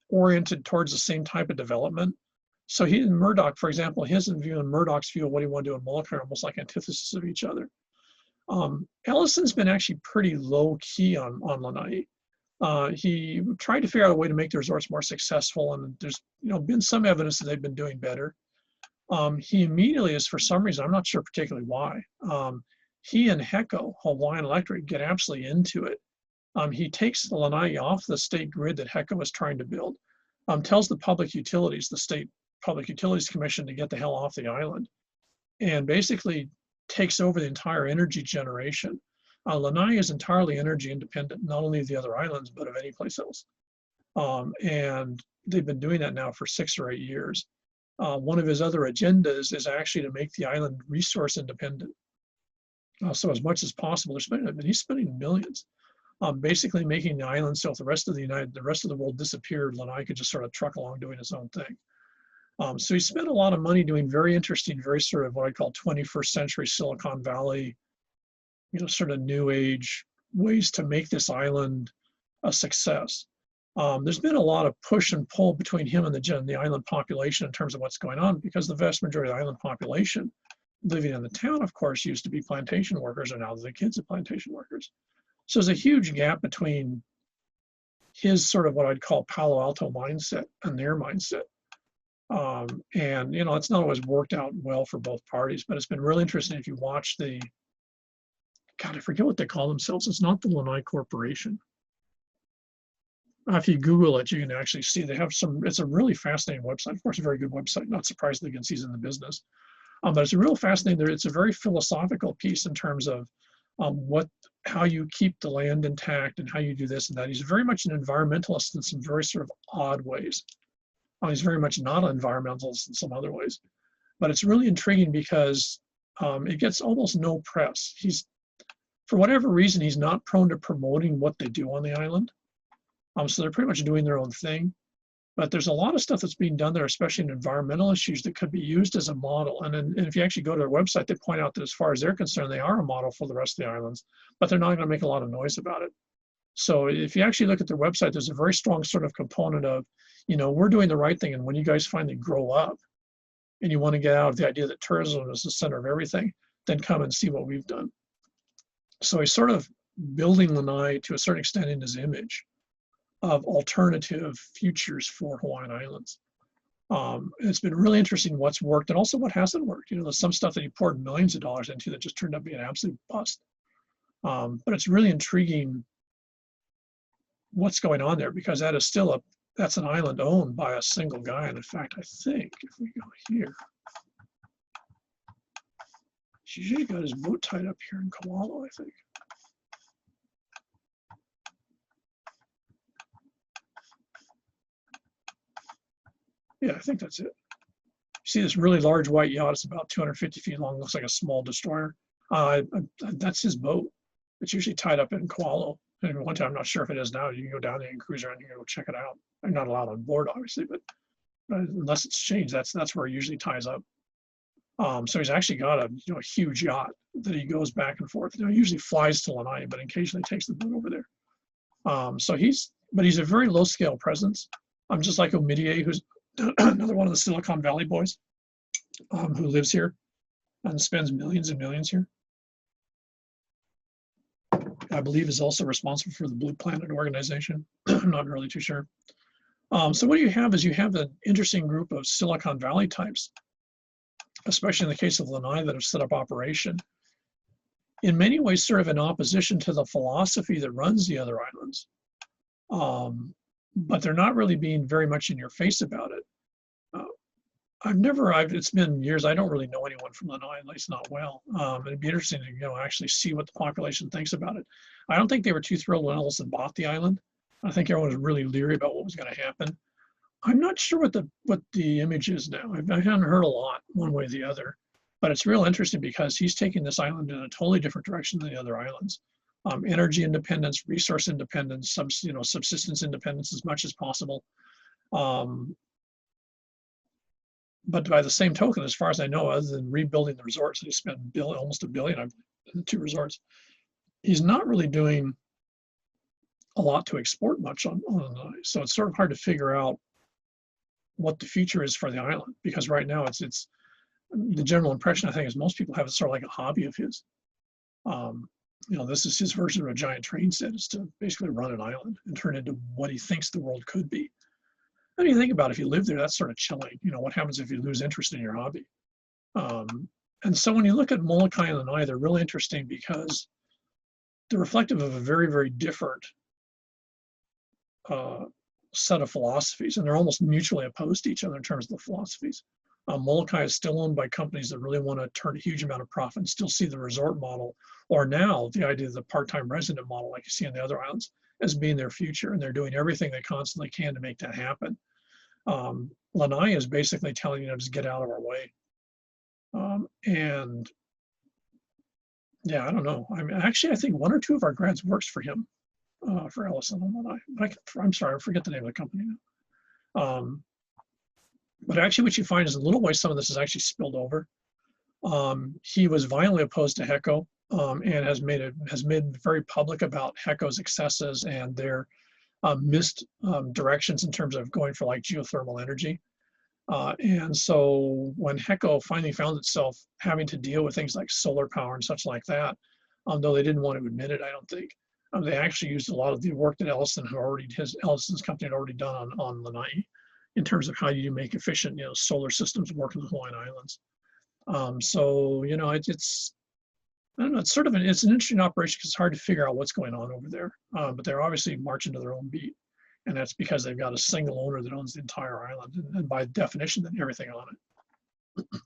oriented towards the same type of development. So he and Murdoch, for example, his view and Murdoch's view of what he wanted to do in Molokai are almost like antithesis of each other. Ellison's been actually pretty low key on Lanai. He tried to figure out a way to make the resorts more successful, and there's been some evidence that they've been doing better. He immediately is, for some reason, I'm not sure particularly why, he and HECO, Hawaiian Electric, get absolutely into it. He takes the Lanai off the state grid that HECO was trying to build, tells the public utilities, the State Public Utilities Commission, to get the hell off the island, and basically takes over the entire energy generation. Lanai is entirely energy independent, not only of the other islands, but of any place else. And they've been doing that now for 6 or 8 years. One of his other agendas is actually to make the island resource independent. So as much as possible, he's spending millions, basically making the island so if the rest of the world disappeared, Lanai could just sort of truck along doing his own thing. So he spent a lot of money doing very interesting, very sort of what I call 21st century Silicon Valley, sort of new age ways to make this island a success. There's been a lot of push and pull between him and the island population in terms of what's going on, because the vast majority of the island population living in the town, of course, used to be plantation workers, and now they're the kids of plantation workers. So there's a huge gap between his sort of what I'd call Palo Alto mindset and their mindset. And it's not always worked out well for both parties, but it's been really interesting if you watch I forget what they call themselves. It's not the Lanai Corporation. If you Google it, you can actually see they have some, it's a really fascinating website. Of course, a very good website, not surprisingly, against he's in the business. But it's a real fascinating, it's a very philosophical piece in terms of how you keep the land intact and how you do this and that. He's very much an environmentalist in some very sort of odd ways. He's very much not an environmentalist in some other ways. But it's really intriguing because it gets almost no press. For whatever reason, he's not prone to promoting what they do on the island. So they're pretty much doing their own thing. But there's a lot of stuff that's being done there, especially in environmental issues, that could be used as a model. And if you actually go to their website, they point out that as far as they're concerned, they are a model for the rest of the islands, but they're not going to make a lot of noise about it. So if you actually look at their website, there's a very strong sort of component of, we're doing the right thing. And when you guys finally grow up and you want to get out of the idea that tourism is the center of everything, then come and see what we've done. So he's sort of building Lanai to a certain extent in his image of alternative futures for Hawaiian Islands. It's been really interesting what's worked and also what hasn't worked. There's some stuff that he poured millions of dollars into that just turned out to be an absolute bust. But it's really intriguing what's going on there, because that is still that's an island owned by a single guy. And in fact, I think if we go here, he's usually got his boat tied up here in Koalo, I think. Yeah, I think that's it. You see this really large white yacht. It's about 250 feet long. Looks like a small destroyer. That's his boat. It's usually tied up in Koalo. And one time, I'm not sure if it is now. You can go down there and cruise around. You can go check it out. I'm not allowed on board, obviously, but unless it's changed, that's where it usually ties up. So he's actually got a huge yacht that he goes back and forth. He usually flies to Lanai, but occasionally takes the boat over there. So he's a very low scale presence. Just like Omidyei, who's another one of the Silicon Valley boys, who lives here and spends millions and millions here. I believe is also responsible for the Blue Planet organization. I'm not really too sure. So what you have is an interesting group of Silicon Valley types, especially in the case of Lanai, that have set up operation, in many ways sort of in opposition to the philosophy that runs the other islands. But they're not really being very much in your face about it. It's been years, I don't really know anyone from Lanai, at least not well. It'd be interesting to actually see what the population thinks about it. I don't think they were too thrilled when Ellison bought the island. I think everyone was really leery about what was going to happen. I'm not sure what the image is now. I haven't heard a lot one way or the other, but it's real interesting because he's taking this island in a totally different direction than the other islands. Energy independence, resource independence, subsistence independence as much as possible. But by the same token, as far as I know, other than rebuilding the resorts, he spent almost $1 billion on the 2 resorts. He's not really doing a lot to export much on so it's sort of hard to figure out what the future is for the island, because right now it's the general impression I think is most people have it sort of like a hobby of his. This is his version of a giant train set, is to basically run an island and turn it into what he thinks the world could be. And you think about it, if you live there, that's sort of chilling. What happens if you lose interest in your hobby? And so when you look at Moloka'i-Lanai, they're really interesting because they're reflective of a very, very different set of philosophies, and they're almost mutually opposed to each other in terms of the philosophies. Molokai is still owned by companies that really want to turn a huge amount of profit and still see the resort model, or now the idea of the part-time resident model like you see on the other islands, as being their future, and they're doing everything they constantly can to make that happen. Lanai is basically telling you to just get out of our way. And yeah, I don't know. I think 1 or 2 of our grads works for him, for Ellison on Lanai. I'm sorry, I forget the name of the company now. But actually what you find is in little ways, some of this is actually spilled over. He was violently opposed to HECO, and has made very public about HECO's excesses and their missed directions in terms of going for like geothermal energy. And so when HECO finally found itself having to deal with things like solar power and such like that, though they didn't want to admit it, I don't think, they actually used a lot of the work that Ellison's company had already done on Lanai in terms of how you make efficient, solar systems work in the Hawaiian Islands. So, it's I don't know, it's an interesting operation because it's hard to figure out what's going on over there. But they're obviously marching to their own beat. And that's because they've got a single owner that owns the entire island, and by definition, then everything on it.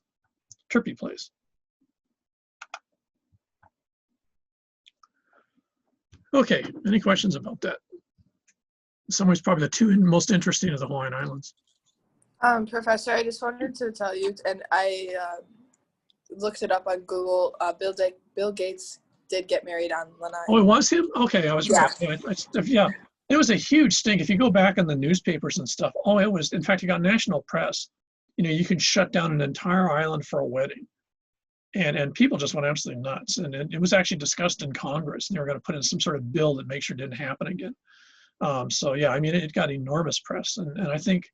Trippy place. Okay, any questions about that? In some ways, probably the two most interesting of the Hawaiian Islands. Professor, I just wanted to tell you, and I looked it up on Google. Bill Gates did get married on Lanai. Oh, it was him? Okay, I was Yeah. right. Yeah, it was a huge stink. If you go back in the newspapers and stuff, oh, it was, in fact, it got national press. You know, you could shut down an entire island for a wedding. And people just went absolutely nuts. And it was actually discussed in Congress. And they were going to put in some sort of bill that makes sure it didn't happen again. So, yeah, I mean, it got enormous press. And I think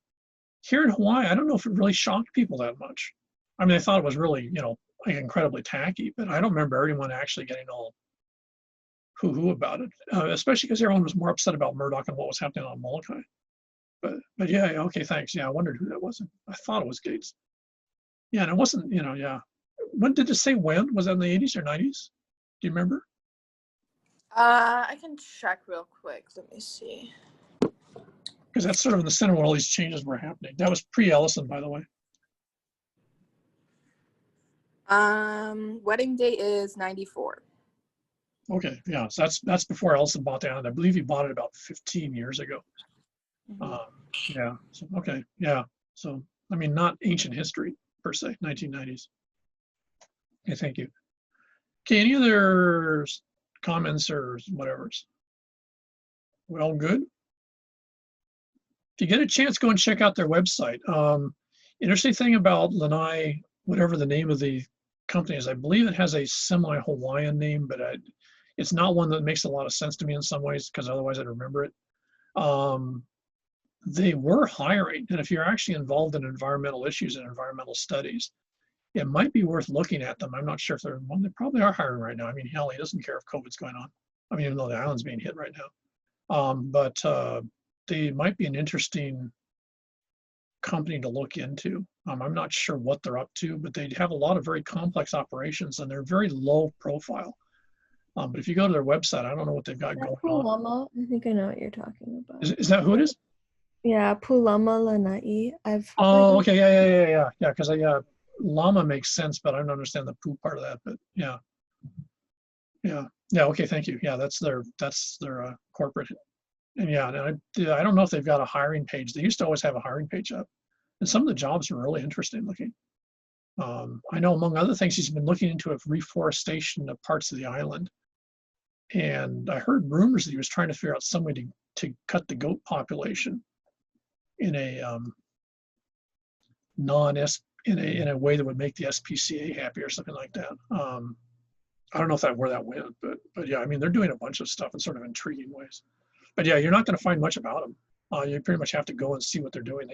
here in Hawaii, I don't know if it really shocked people that much. I mean, I thought it was really, you know, like incredibly tacky, but I don't remember anyone actually getting all hoo-hoo about it, especially because everyone was more upset about Murdoch and what was happening on Molokai. But yeah, okay, thanks. Yeah, I wondered who that was. I thought it was Gates. Yeah, and it wasn't, you know, yeah. When did it say when? Was that in the 80s or 90s? Do you remember? I can check real quick. Let me see. Because that's sort of in the center where all these changes were happening. That was pre-Ellison, by the way. Wedding date is 94. Okay, yeah, so that's before Ellison bought the island. I believe he bought it about 15 years ago. Yeah, so, okay, yeah. So, I mean, not ancient history per se, 1990s. Okay, thank you. Okay, any other comments or whatever's? We all good? If you get a chance, go and check out their website. Interesting thing about Lanai, whatever the name of the company is, I believe it has a semi-Hawaiian name, but it's not one that makes a lot of sense to me in some ways, because otherwise I'd remember it. They were hiring, and if you're actually involved in environmental issues and environmental studies, it might be worth looking at them. I'm not sure if they're one. They probably are hiring right now. I mean, hell, he doesn't care if COVID's going on. I mean, even though the island's being hit right now. But they might be an interesting company to look into. I'm not sure what they're up to, but they have a lot of very complex operations, and they're very low profile. But if you go to their website, I don't know what they've got going on. Pulama, I think I know what you're talking about. Is that who it is? Yeah, Pulama-Lanai. Oh, okay, yeah. Because llama makes sense, but I don't understand the poo part of that. But yeah. Okay, thank you. Yeah, that's their corporate. And yeah, and I don't know if they've got a hiring page. They used to always have a hiring page up, and some of the jobs are really interesting looking. I know, among other things, he's been looking into reforestation of parts of the island. And I heard rumors that he was trying to figure out some way to cut the goat population in a in a way that would make the SPCA happy or something like that. I don't know where that went, but yeah, I mean, they're doing a bunch of stuff in sort of intriguing ways. But yeah, you're not going to find much about them. You pretty much have to go and see what they're doing.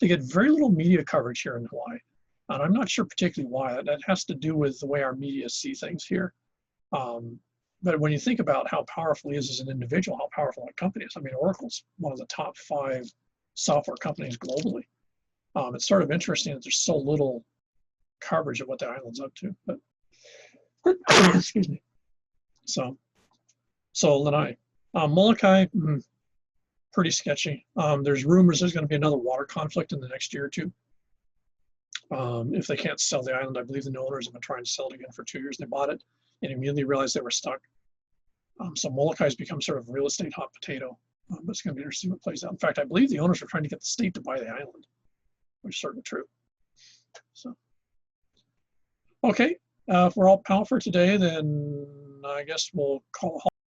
They get very little media coverage here in Hawaii, and I'm not sure particularly why. That has to do with the way our media see things here. But when you think about how powerful he is as an individual, how powerful that company is, I mean, Oracle's one of the top 5 software companies globally. It's sort of interesting that there's so little coverage of what the island's up to. But excuse me. So Lanai, Molokai, pretty sketchy. There's rumors there's going to be another water conflict in the next year or two. If they can't sell the island, I believe the new owners have been trying to sell it again for 2 years. They bought it and immediately realized they were stuck. So Molokai's become sort of real estate hot potato. But it's going to be interesting what plays out. In fact, I believe the owners are trying to get the state to buy the island, which is certainly true. So, okay, if we're all pal for today, then I guess we'll call